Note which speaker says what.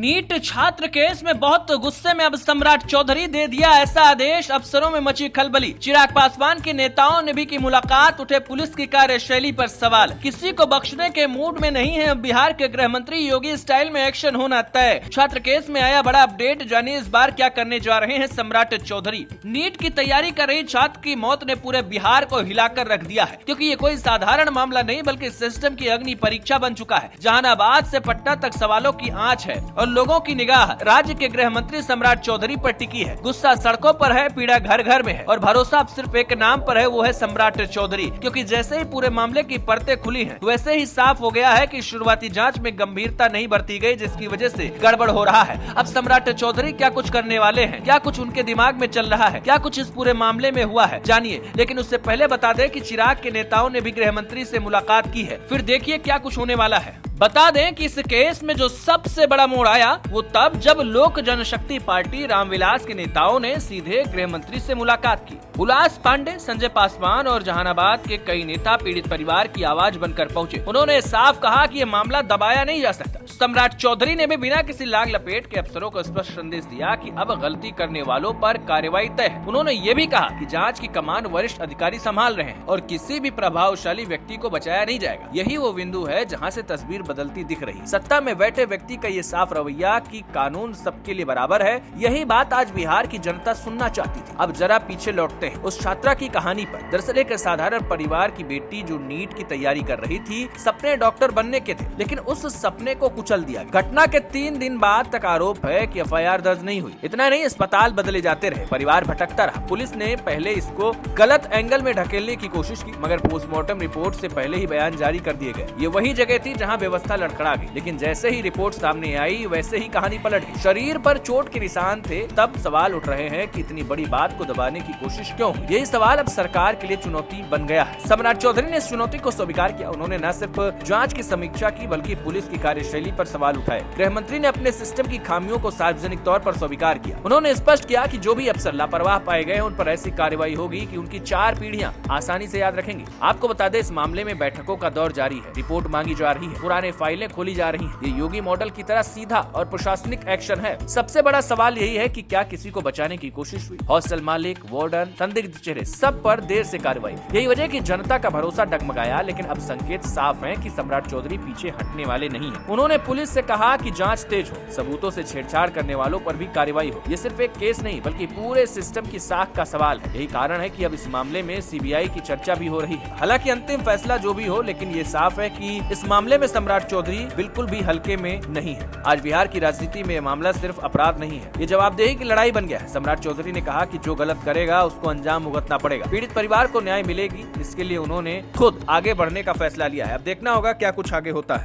Speaker 1: NEET छात्र case में बहुत गुस्से में अब सम्राट चौधरी दे दिया ऐसा आदेश, अफसरों में मची खलबली। चिराग पासवान के नेताओं ने भी की मुलाकात, उठे पुलिस की कार्यशैली पर सवाल। किसी को बख्शने के मूड में नहीं है बिहार के गृह मंत्री, योगी स्टाइल में एक्शन होना तय। छात्र केस में आया बड़ा अपडेट, जानिए इस बार क्या करने जा रहे हैं सम्राट चौधरी। नीट की तैयारी कर रही छात्र की मौत ने पूरे बिहार को हिलाकर रख दिया है, क्योंकि ये कोई साधारण मामला नहीं बल्कि सिस्टम की अग्नि परीक्षा बन चुका है। जहानाबाद से पटना तक सवालों की आंच है और लोगों की निगाह राज्य के गृह मंत्री सम्राट चौधरी पर टिकी है। गुस्सा सड़कों पर है, पीड़ा घर घर में है और भरोसा अब सिर्फ एक नाम पर है, वो है सम्राट चौधरी। क्योंकि जैसे ही पूरे मामले की परतें खुली हैं, वैसे ही साफ हो गया है कि शुरुआती जांच में गंभीरता नहीं बरती गई, जिसकी वजह से गड़बड़ हो रहा है। अब सम्राट चौधरी क्या कुछ करने वाले हैं, क्या कुछ उनके दिमाग में चल रहा है, क्या कुछ इस पूरे मामले में हुआ है, जानिए। लेकिन उससे पहले बता दें कि चिराग के नेताओं ने भी गृह मंत्री से मुलाकात की है, फिर देखिए क्या कुछ होने वाला है। बता दें कि इस केस में जो सबसे बड़ा मोड़ आया वो तब जब लोक जनशक्ति पार्टी रामविलास के नेताओं ने सीधे गृह मंत्री से मुलाकात की। उल्लास पांडे, संजय पासवान और जहानाबाद के कई नेता पीड़ित परिवार की आवाज बनकर पहुंचे। उन्होंने साफ कहा कि ये मामला दबाया नहीं जा सकता। सम्राट चौधरी ने भी बिना किसी लाग लपेट के अफसरों को स्पष्ट संदेश दिया कि अब गलती करने वालों पर कार्रवाई तय है। उन्होंने ये भी कहा कि जांच की कमान वरिष्ठ अधिकारी संभाल रहे हैं और किसी भी प्रभावशाली व्यक्ति को बचाया नहीं जाएगा। यही वो बिंदु है जहाँ से तस्वीर बदलती दिख रही। सत्ता में बैठे व्यक्ति का ये साफ रवैया कि कानून सबके लिए बराबर है, यही बात आज बिहार की जनता सुनना चाहती थी। अब जरा पीछे लौटते हैं उस छात्रा की कहानी पर। दरअसल एक साधारण परिवार की बेटी जो नीट की तैयारी कर रही थी, सपने डॉक्टर बनने के थे, लेकिन उस सपने को कुचल दिया। घटना के 3 दिन बाद तक आरोप है कि एफआईआर दर्ज नहीं हुई। इतना नहीं, अस्पताल बदले जाते रहे, परिवार भटकता रहा। पुलिस ने पहले इसको गलत एंगल में ढकेलने की कोशिश की, मगर पोस्टमार्टम रिपोर्ट से पहले ही बयान जारी कर दिए गए। ये वही जगह थी जहाँ व्यवस्था लड़खड़ा गई, लेकिन जैसे ही रिपोर्ट सामने आई वैसे ही कहानी पलट गई। शरीर पर चोट के निशान थे, तब सवाल उठ रहे हैं कि इतनी बड़ी बात को दबाने की कोशिश क्यों हुई। यही सवाल अब सरकार के लिए चुनौती बन गया है। सम्राट चौधरी ने इस चुनौती को स्वीकार किया। उन्होंने न सिर्फ जांच की समीक्षा की बल्कि पुलिस की कार्यशैली पर सवाल उठाए। गृह मंत्री ने अपने सिस्टम की खामियों को सार्वजनिक तौर पर स्वीकार किया। उन्होंने स्पष्ट किया कि जो भी अफसर लापरवाह पाए गए उन पर ऐसी कार्रवाई होगी कि उनकी 4 पीढ़ियां आसानी से याद रखेंगी। आपको बता दें, इस मामले में बैठकों का दौर जारी है, रिपोर्ट मांगी जा रही है, पुराने फाइलें खोली जा रही है। ये योगी मॉडल की तरह सीधा और प्रशासनिक एक्शन है। सबसे बड़ा सवाल यही है कि क्या किसी को बचाने की कोशिश हुई। हॉस्टल मालिक, वार्डन, संदिग्ध चेहरे, सब पर देर से कार्रवाई। यही वजह कि जनता का भरोसा डगमगाया, लेकिन अब संकेत साफ हैं कि सम्राट चौधरी पीछे हटने वाले नहीं हैं। उन्होंने पुलिस से कहा कि जांच तेज हो, सबूतों से छेड़छाड़ करने वालों पर भी कार्रवाई हो। ये सिर्फ एक केस नहीं बल्कि पूरे सिस्टम की साख का सवाल है। यही कारण है कि अब इस मामले में सीबीआई की चर्चा भी हो रही है। हालांकि अंतिम फैसला जो भी हो, लेकिन ये साफ है कि इस मामले में सम्राट चौधरी बिल्कुल भी हल्के में नहीं है। आज बिहार की राजनीति में मामला सिर्फ अपराध नहीं है, ये जवाबदेही की लड़ाई बन गया है। सम्राट चौधरी ने कहा कि जो गलत करेगा उसको अंजाम भुगतना पड़ेगा। पीड़ित परिवार को न्याय मिलेगी, इसके लिए उन्होंने खुद आगे बढ़ने का फैसला लिया है। अब देखना होगा क्या कुछ आगे होता है।